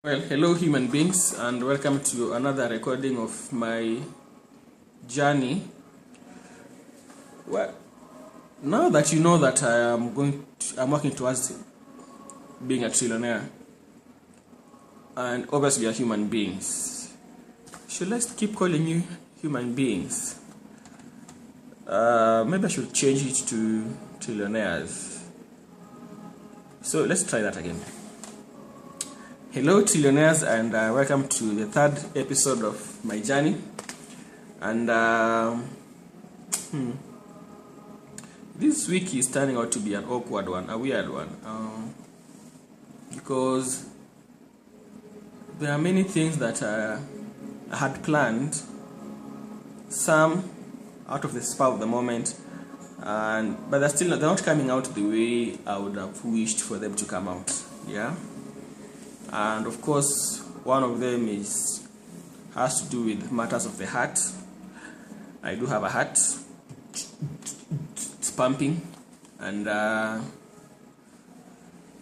Well, hello human beings, and welcome to another recording of my journey. Well, now that you know that I'm working towards being a trillionaire, and obviously we are human beings. Should I keep calling you human beings? Maybe I should change it to trillionaires. So let's try that again. Hello Trillionaires, and welcome to the third episode of my journey. And this week is turning out to be an awkward one, a weird one, because there are many things that I had planned, some out of the spur of the moment, but they're not coming out the way I would have wished for them to come out. Yeah. And of course, one of them has to do with matters of the heart. I do have a heart. It's pumping, and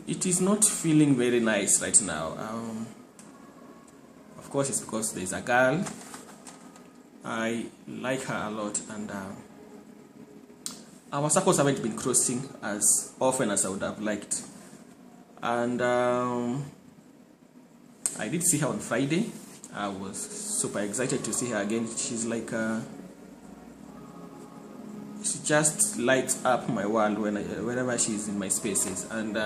it is not feeling very nice right now. Of course, it's because there's a girl. I like her a lot, and our circles haven't been crossing as often as I would have liked. And I did see her on Friday. I was super excited to see her again. She's like, she just lights up my world whenever she's in my spaces. And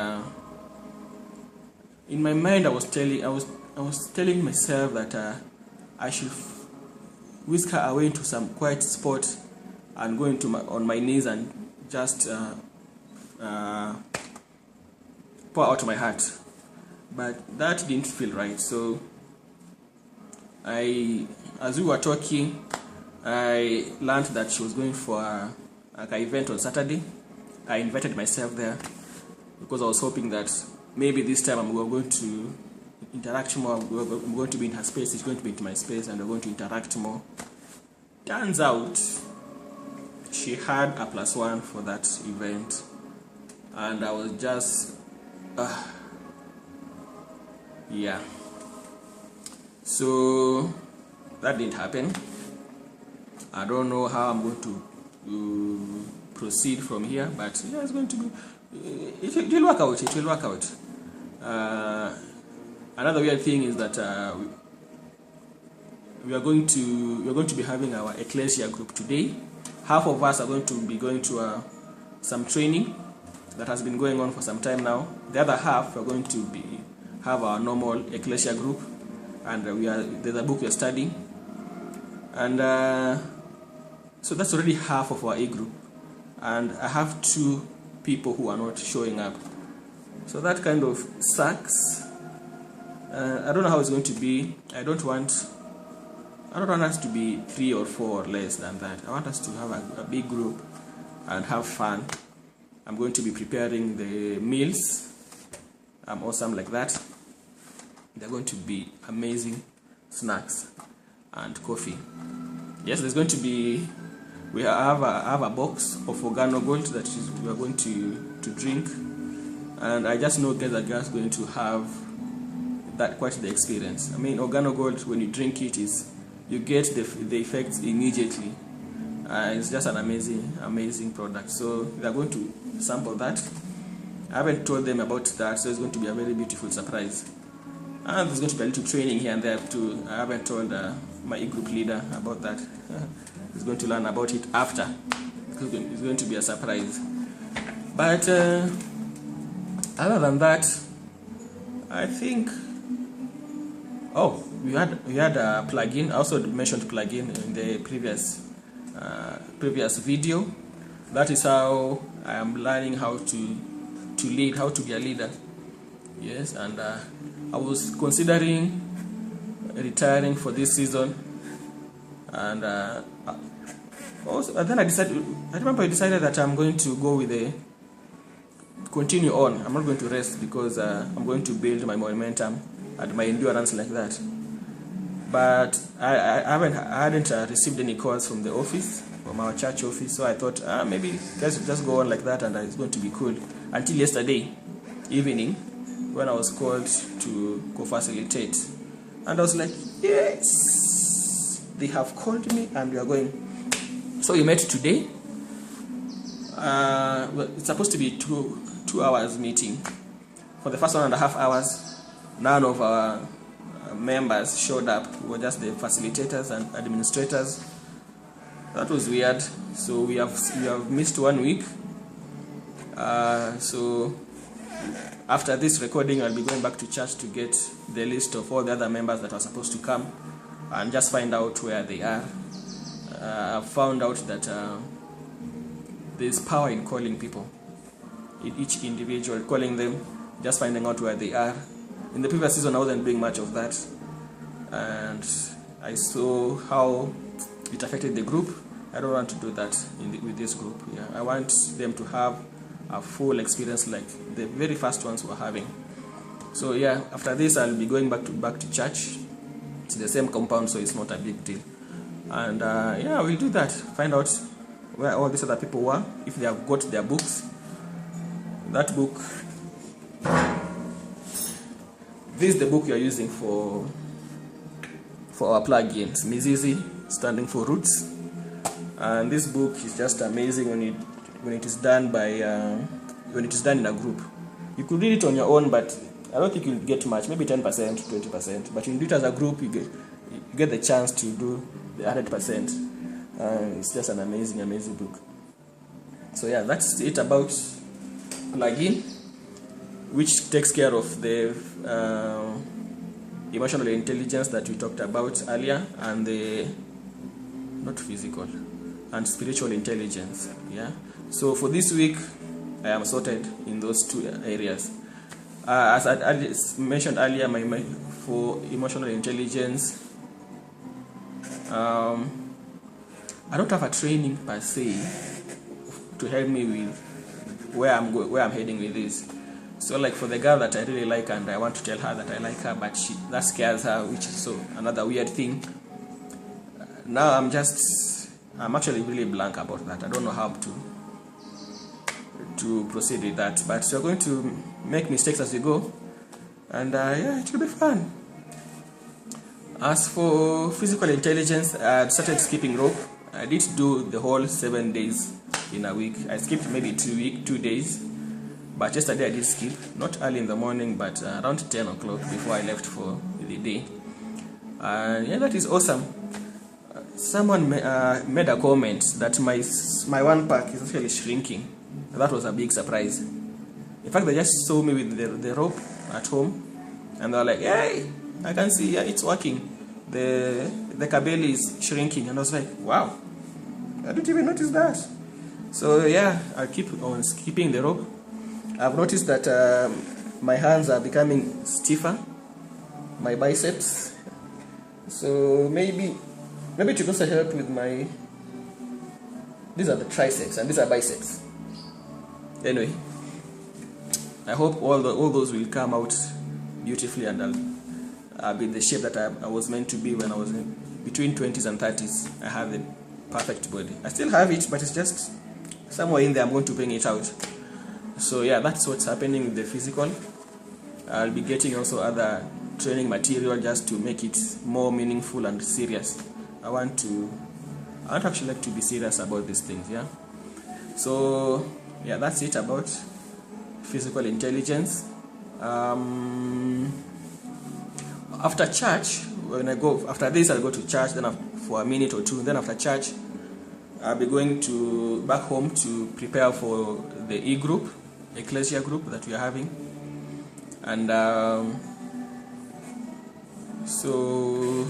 in my mind, I was telling myself that I should whisk her away into some quiet spot and go on my knees and just pour out my heart. But that didn't feel right. So as we were talking, I learned that she was going for an event on Saturday. I invited myself there because I was hoping that maybe this time we're going to interact more. I'm going to be in her space, she's going to be in my space, and we're going to interact more. Turns out she had a +1 for that event, and I was just yeah. So that didn't happen. I don't know how I'm going to proceed from here, but yeah, it's going to be. It will work out. It will work out. Another weird thing is that we're going to be having our ecclesia group today. Half of us are going to be going to some training that has been going on for some time now. The other half are going to have our normal ecclesia group, and there's a book we're studying, and so that's already half of our A group, and I have 2 people who are not showing up, so that kind of sucks. I don't know how it's going to be. I don't want us to be 3 or 4 or less than that. I want us to have a big group and have fun. I'm going to be preparing the meals. I'm awesome like that. They're going to be amazing snacks and coffee. Yes, there's going to be. We have a box of organo gold that we are going to drink, and I just know guys are just going to have quite the experience. I mean, organo gold, when you drink it, you get the effects immediately. It's just an amazing product. So they are going to sample that. I haven't told them about that, so it's going to be a very beautiful surprise. And there's going to be a little training here and there too. I haven't told my e-group leader about that. He's going to learn about it after. It's going to be a surprise. But other than that, I think. Oh, we had a plugin. I also mentioned plugin in the previous video. That is how I am learning how to lead, how to be a leader. Yes, and I was considering retiring for this season, and then I decided that I'm going to go with continue on. I'm not going to rest because I'm going to build my momentum and my endurance like that. But I hadn't received any calls from the office, from our church office, so I thought maybe let's just go on like that, and it's going to be cool. Until yesterday evening, when I was called to co-facilitate, and I was like, yes, they have called me and we are going. So we met today. Well, it's supposed to be two hours meeting. For the first 1.5 hours, none of our members showed up. We were just the facilitators and administrators. That was weird. So we have missed 1 week. So after this recording, I'll be going back to church to get the list of all the other members that are supposed to come and just find out where they are. I've found out that there's power in calling people, in each individual, calling them, just finding out where they are. In the previous season, I wasn't doing much of that, and I saw how it affected the group. I don't want to do that with this group. Yeah, I want them to have a full experience like the very first ones were having. So yeah, after this I'll be going back to church. It's the same compound, so it's not a big deal. And yeah, we'll do that. Find out where all these other people were, if they have got their books. That book, this is the book you're using for our plugins. Mizizi, standing for roots. And this book is just amazing when it is done by when it is done in a group. You could read it on your own, but I don't think you'll get much, maybe 10%, 20%. But when you do it as a group, you get the chance to do the 100%. It's just an amazing book. So yeah, that's it about plugin, which takes care of the emotional intelligence that we talked about earlier, and the not physical and spiritual intelligence. Yeah. So for this week, I am sorted in those two areas. As I mentioned earlier, for emotional intelligence, I don't have a training per se to help me with where I'm heading with this. So like for the girl that I really like and I want to tell her that I like her, but that scares her, which is so another weird thing. Now I'm actually really blank about that. I don't know how to proceed with that, but we're going to make mistakes as we go, and yeah, it will be fun. As for physical intelligence, I started skipping rope. I did do the whole 7 days in a week. I skipped maybe 2 days, but yesterday I did skip, not early in the morning, but around 10 o'clock before I left for the day. And yeah, that is awesome. Someone made a comment that my one pack is actually shrinking. That was a big surprise. In fact, they just saw me with the rope at home, and they were like, "Hey, I can see, yeah, it's working. The cable is shrinking." And I was like, "Wow, I didn't even notice that." So yeah, I'll keep on skipping the rope. I've noticed that my hands are becoming stiffer, my biceps. So maybe it will also help with my. These are the triceps and these are biceps. Anyway, I hope all those will come out beautifully, and I'll be the shape that I was meant to be when I was between 20s and 30s. I have the perfect body. I still have it, but it's just somewhere in there. I'm going to bring it out. So yeah, that's what's happening with the physical. I'll be getting also other training material just to make it more meaningful and serious. I want actually like to be serious about these things. Yeah. So yeah, that's it about physical intelligence. After church, after this I'll go to church, then for a minute or two, then after church I'll be going back home to prepare for the e-group, ecclesia group that we are having. And so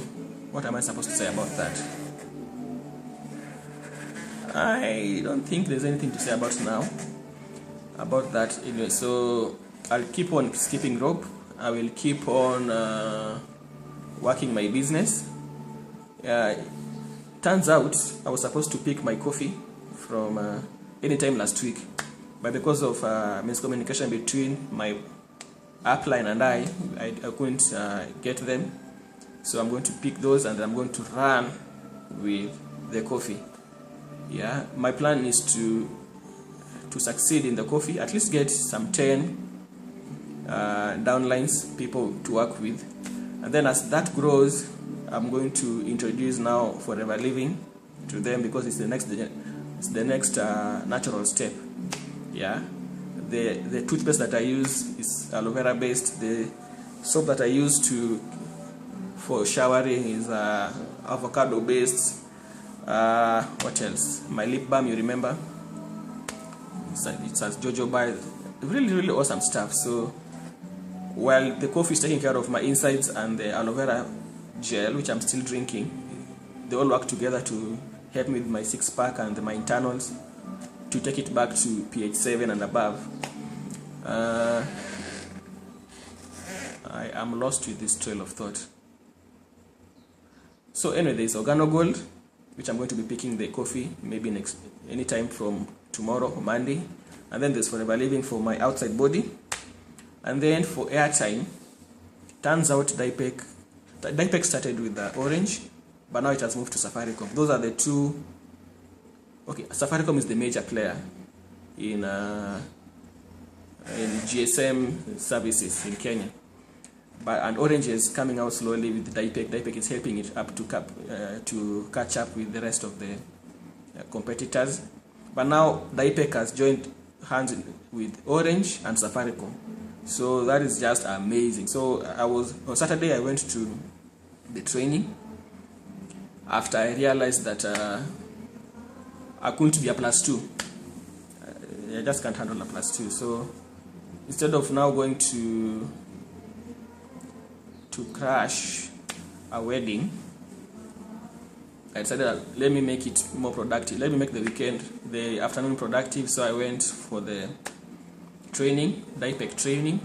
what am I supposed to say about that? I don't think there's anything to say about that anyway. So I'll keep on skipping rope. I will keep on working my business. Turns out I was supposed to pick my coffee from anytime last week, but because of miscommunication between my upline and I couldn't get them. So I'm going to pick those and I'm going to run with the coffee. Yeah, my plan is to succeed in the coffee, at least get some 10 downlines, people to work with. And then as that grows, I'm going to introduce now Forever Living to them, because it's the next natural step. Yeah, the toothpaste that I use is aloe vera based. The soap that I use for showering is avocado based. What else? My lip balm, you remember? It has jojoba. Really awesome stuff. So while the coffee is taking care of my insides and the aloe vera gel, which I'm still drinking, they all work together to help me with my six-pack and my internals, to take it back to pH 7 and above. I am lost with this trail of thought. So anyway, there's Organo Gold, which I'm going to be picking the coffee maybe anytime from tomorrow or Monday. And then there's Forever Living for my outside body. And then for airtime, turns out Dipec started with the orange, but now it has moved to Safaricom. Those are the two. Okay, Safaricom is the major player in GSM services in Kenya. And Orange is coming out slowly with Dipec. Dipec is helping it up to catch up with the rest of the competitors. But now Dipec has joined hands with Orange and Safaricom. So that is just amazing. So on Saturday I went to the training after I realized that I couldn't be a +2. I just can't handle a +2. So instead of now going to crash a wedding, I decided, let me make it more productive. Let me make the afternoon productive. So I went for the training, Dipec training.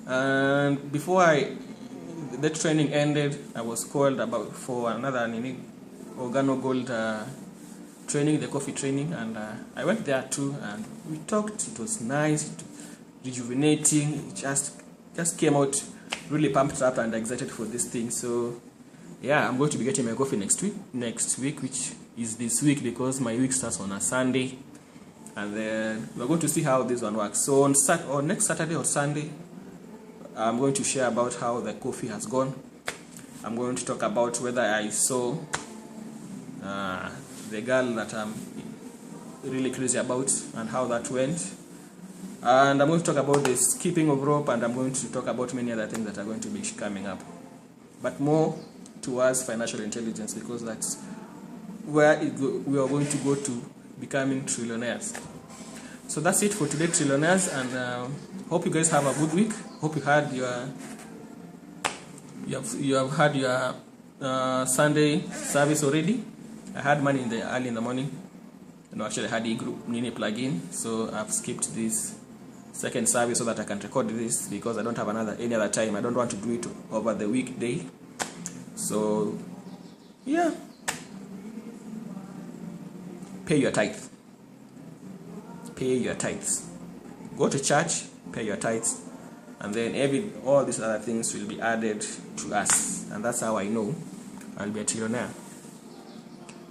And before the training ended, I was called for another Organo Gold training, the coffee training, and I went there too, and we talked. It was nice, rejuvenating. It just came out really pumped up and excited for this thing. So yeah, I'm going to be getting my coffee next week, which is this week, because my week starts on a Sunday, and then we're going to see how this one works. So on next Saturday or Sunday, I'm going to share about how the coffee has gone. I'm going to talk about whether I saw the girl that I'm really crazy about and how that went. And I'm going to talk about the skipping of rope, and I'm going to talk about many other things that are going to be coming up. But more towards financial intelligence, because that's where we are going to go to becoming trillionaires. So that's it for today, Trillionaires, and hope you guys have a good week. Hope you had you have had your Sunday service already. I had mine early in the morning. Actually I had e-group Nini plugin, so I've skipped this second service so that I can record this, because I don't have any other time. I don't want to do it over the weekday. So yeah, pay your tithe. Pay your tithes. Go to church, pay your tithes, and then all these other things will be added to us, and that's how I know I'll be a trillionaire.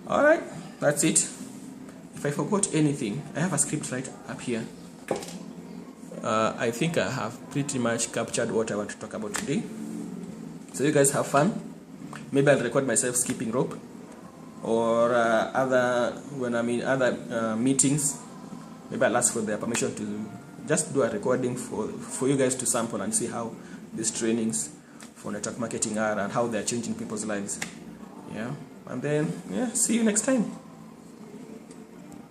Alright, that's it. If I forgot anything, I have a script right up here. I think I have pretty much captured what I want to talk about today. So you guys have fun. Maybe I'll record myself skipping rope, or when I'm in other meetings, maybe I'll ask for their permission to just do a recording for you guys to sample and see how these trainings for network marketing are and how they're changing people's lives. Yeah, and then see you next time.